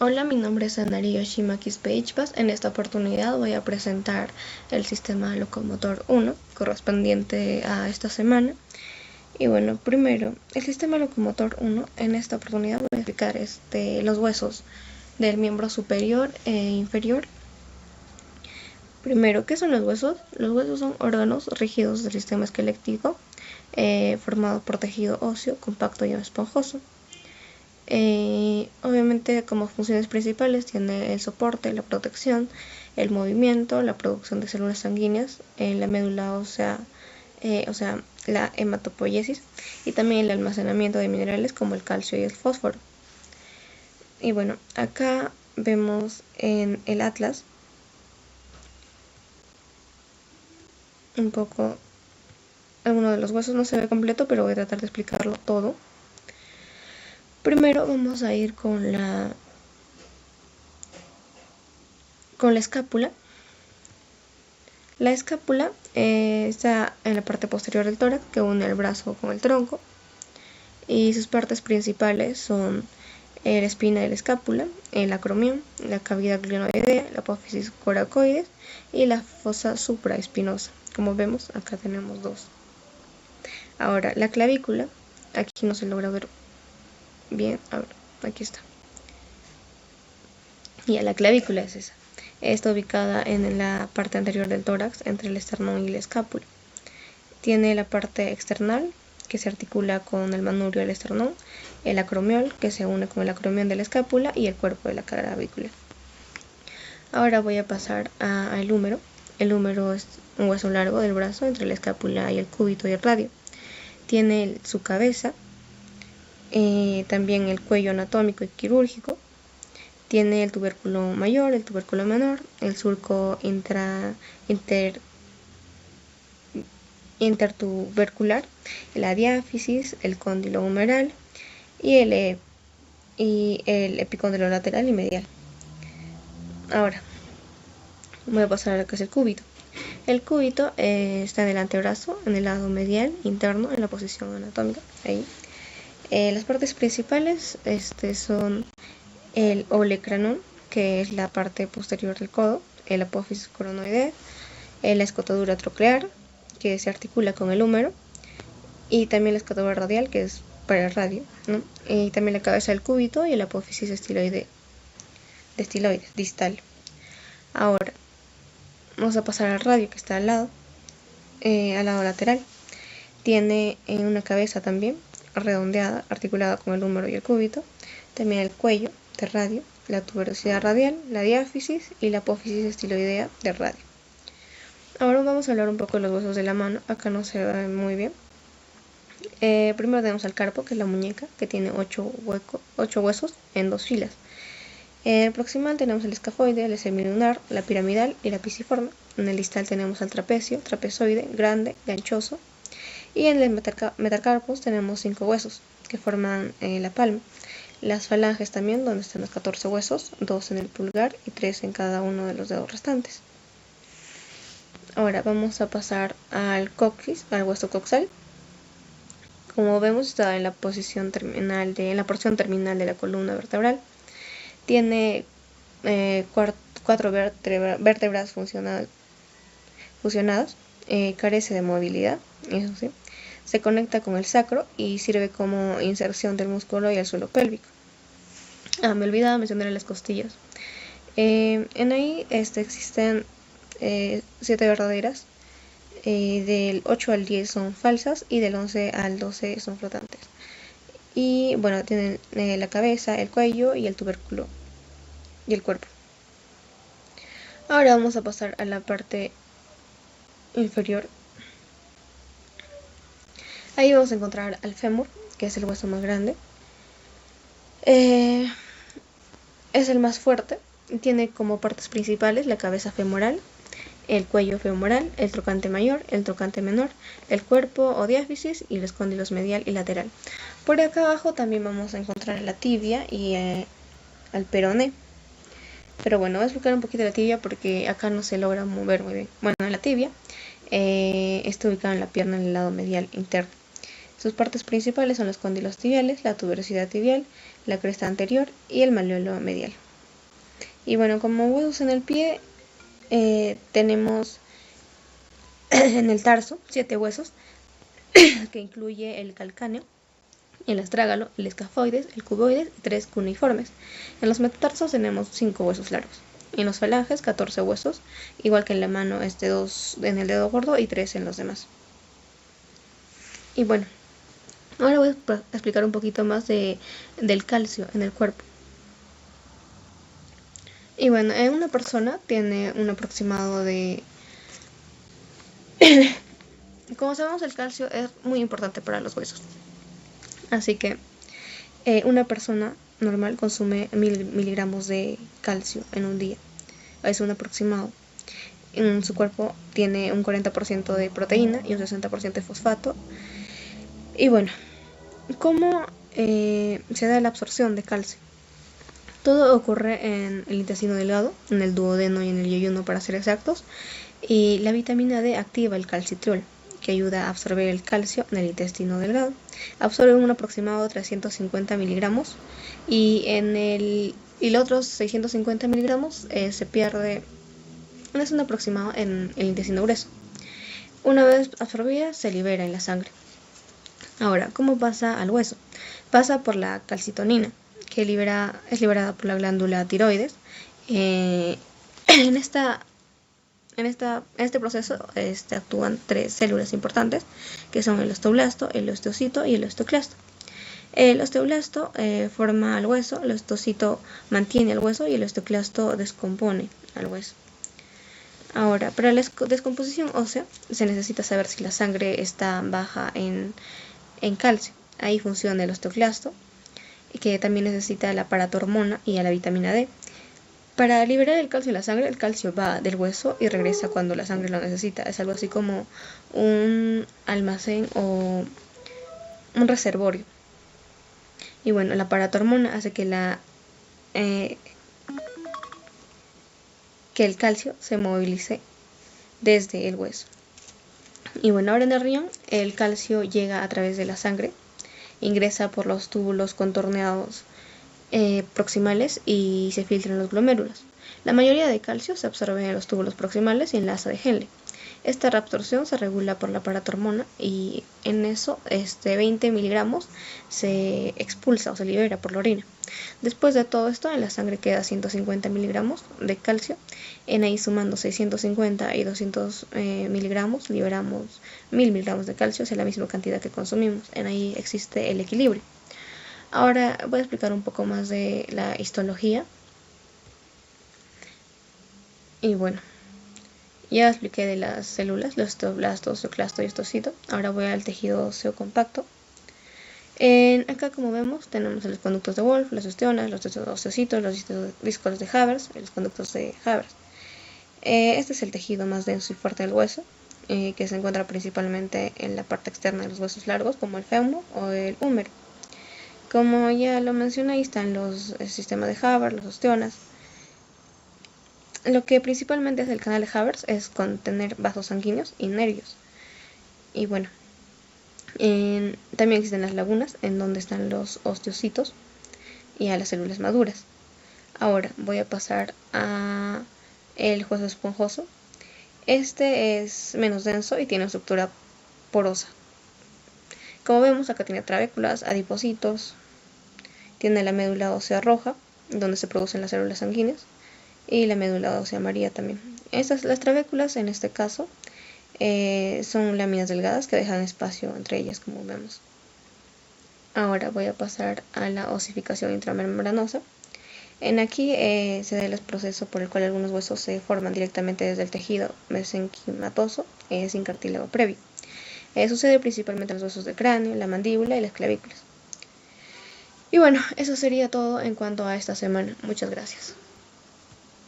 Hola, mi nombre es Anari Yoshima Quispe-Ichpas. En esta oportunidad voy a presentar el sistema locomotor 1 correspondiente a esta semana. Y bueno, primero, el sistema locomotor 1, en esta oportunidad voy a explicar los huesos del miembro superior e inferior. Primero, ¿qué son los huesos? Los huesos son órganos rígidos del sistema esquelético formados por tejido óseo compacto y esponjoso. Obviamente, como funciones principales tiene el soporte, la protección, el movimiento, la producción de células sanguíneas, la médula ósea, la hematopoiesis, y también el almacenamiento de minerales como el calcio y el fósforo. Y bueno, acá vemos en el atlas un poco alguno de los huesos. No se ve completo, pero voy a tratar de explicarlo todo. Primero vamos a ir con la escápula. La escápula está en la parte posterior del tórax, que une el brazo con el tronco, y sus partes principales son la espina de la escápula, el acromión, la cavidad glenoidea, la apófisis coracoides y la fosa supraespinosa. Como vemos, acá tenemos dos. Ahora, la clavícula, aquí no se logra ver bien, ahora, aquí está. Ya, la clavícula es esa. Está ubicada en la parte anterior del tórax, entre el esternón y la escápula. Tiene la parte external, que se articula con el manubrio del esternón, el acromiol, que se une con el acromión de la escápula, y el cuerpo de la clavícula. Ahora voy a pasar al húmero. El húmero es un hueso largo del brazo entre la escápula y el cúbito y el radio. Tiene su cabeza, también el cuello anatómico y quirúrgico. Tiene el tubérculo mayor, el tubérculo menor, el surco intertubercular, la diáfisis, el cóndilo humeral y el epicóndilo lateral y medial. Ahora voy a pasar a lo que es el cúbito. El cúbito está en el antebrazo, en el lado medial interno, en la posición anatómica. Ahí. Las partes principales son el olecranon, que es la parte posterior del codo, el apófisis coronoidea, la escotadura troclear, que se articula con el húmero, y también la escotadura radial, que es para el radio, ¿no? Y también la cabeza del cúbito y el apófisis estiloides distal. Ahora vamos a pasar al radio, que está al lado lateral. Tiene una cabeza también redondeada, articulada con el húmero y el cúbito, también el cuello de radio, la tuberosidad radial, la diáfisis y la apófisis estiloidea del radio. Ahora vamos a hablar un poco de los huesos de la mano. Acá no se ve muy bien. Primero tenemos al carpo, que es la muñeca, que tiene 8 huesos en 2 filas. En el proximal tenemos el escafoide, el semilunar, la piramidal y la pisiforme. En el distal tenemos al trapecio, trapezoide, grande, ganchoso. Y en el metacarpos tenemos 5 huesos que forman la palma. Las falanges también, donde están los 14 huesos, 2 en el pulgar y 3 en cada uno de los dedos restantes. Ahora vamos a pasar al coxis, al hueso coxal. Como vemos, está en la porción terminal de la columna vertebral. Tiene 4 vértebras fusionadas, carece de movilidad, eso sí. Se conecta con el sacro y sirve como inserción del músculo y el suelo pélvico. Me olvidaba mencionar las costillas. En ahí existen 7 verdaderas, del 8 al 10 son falsas y del 11 al 12 son flotantes. Y bueno, tienen la cabeza, el cuello y el tubérculo y el cuerpo. Ahora vamos a pasar a la parte inferior. Ahí vamos a encontrar al fémur, que es el hueso más grande. Es el más fuerte. Tiene como partes principales la cabeza femoral, el cuello femoral, el trocante mayor, el trocante menor, el cuerpo o diáfisis y los cóndilos medial y lateral. Por acá abajo también vamos a encontrar la tibia y al peroné. Pero bueno, voy a explicar un poquito la tibia porque acá no se logra mover muy bien. Bueno, la tibia está ubicada en la pierna en el lado medial interno. Sus partes principales son los cóndilos tibiales, la tuberosidad tibial, la cresta anterior y el malleolo medial. Y bueno, como huesos en el pie, tenemos en el tarso 7 huesos, que incluye el calcáneo, el astrágalo, el escafoides, el cuboides y 3 cuneiformes. En los metatarsos tenemos 5 huesos largos. En los falanges 14 huesos, igual que en la mano 2 en el dedo gordo y 3 en los demás. Y bueno, ahora voy a explicar un poquito más del calcio en el cuerpo. Y bueno, una persona tiene un aproximado de... Como sabemos, el calcio es muy importante para los huesos. Así que una persona normal consume 1000 miligramos de calcio en un día. Es un aproximado. En su cuerpo tiene un 40% de proteína y un 60% de fosfato. Y bueno, ¿cómo se da la absorción de calcio? Todo ocurre en el intestino delgado, en el duodeno y en el yeyuno para ser exactos, y la vitamina D activa el calcitriol, que ayuda a absorber el calcio en el intestino delgado. Absorbe un aproximado de 350 miligramos y los otros 650 miligramos se pierde, es un aproximado en el intestino grueso. Una vez absorbida se libera en la sangre. Ahora, ¿cómo pasa al hueso? Pasa por la calcitonina, que es liberada por la glándula tiroides. En este proceso actúan 3 células importantes, que son el osteoblasto, el osteocito y el osteoclasto. El osteoblasto forma el hueso, el osteocito mantiene el hueso y el osteoclasto descompone al hueso. Ahora, para la descomposición ósea se necesita saber si la sangre está baja en calcio. Ahí funciona el osteoclasto, que también necesita la paratormona y a la vitamina D. Para liberar el calcio en la sangre, el calcio va del hueso y regresa cuando la sangre lo necesita. Es algo así como un almacén o un reservorio. Y bueno, la paratormona hace que el calcio se movilice desde el hueso. Y bueno, ahora en el riñón el calcio llega a través de la sangre, ingresa por los túbulos contorneados proximales y se filtra en los glomérulos. La mayoría de calcio se absorbe en los túbulos proximales y en la asa de Henle. Esta reabsorción se regula por la paratormona y en eso 20 miligramos se expulsa o se libera por la orina. Después de todo esto, en la sangre queda 150 miligramos de calcio. En ahí, sumando 650 y 200 miligramos, liberamos 1000 miligramos de calcio, es la misma cantidad que consumimos. En ahí existe el equilibrio. Ahora voy a explicar un poco más de la histología. Y bueno, ya expliqué de las células, los osteoblastos, osteoclasto y osteocito. Ahora voy al tejido óseo compacto. Acá, como vemos, tenemos los conductos de Wolff, las osteonas, los osteocitos, los discos de Haber y los conductos de Haber. Este es el tejido más denso y fuerte del hueso, que se encuentra principalmente en la parte externa de los huesos largos, como el fémur o el húmero. Como ya lo mencioné, ahí están el sistema de Haber, los osteonas. Lo que principalmente hace el canal de Haber es contener vasos sanguíneos y nervios. Y bueno, también existen las lagunas, en donde están los osteocitos y a las células maduras. Ahora voy a pasar a el hueso esponjoso. Este es menos denso y tiene estructura porosa. Como vemos, acá tiene trabéculas, adipocitos, tiene la médula ósea roja, donde se producen las células sanguíneas, y la médula ósea amarilla también. Las trabéculas, en este caso, son láminas delgadas que dejan espacio entre ellas, como vemos. Ahora voy a pasar a la osificación intramembranosa. Aquí se da el proceso por el cual algunos huesos se forman directamente desde el tejido mesenquimatoso sin cartílago previo. Sucede principalmente en los huesos del cráneo, la mandíbula y las clavículas. Y bueno, eso sería todo en cuanto a esta semana. Muchas gracias.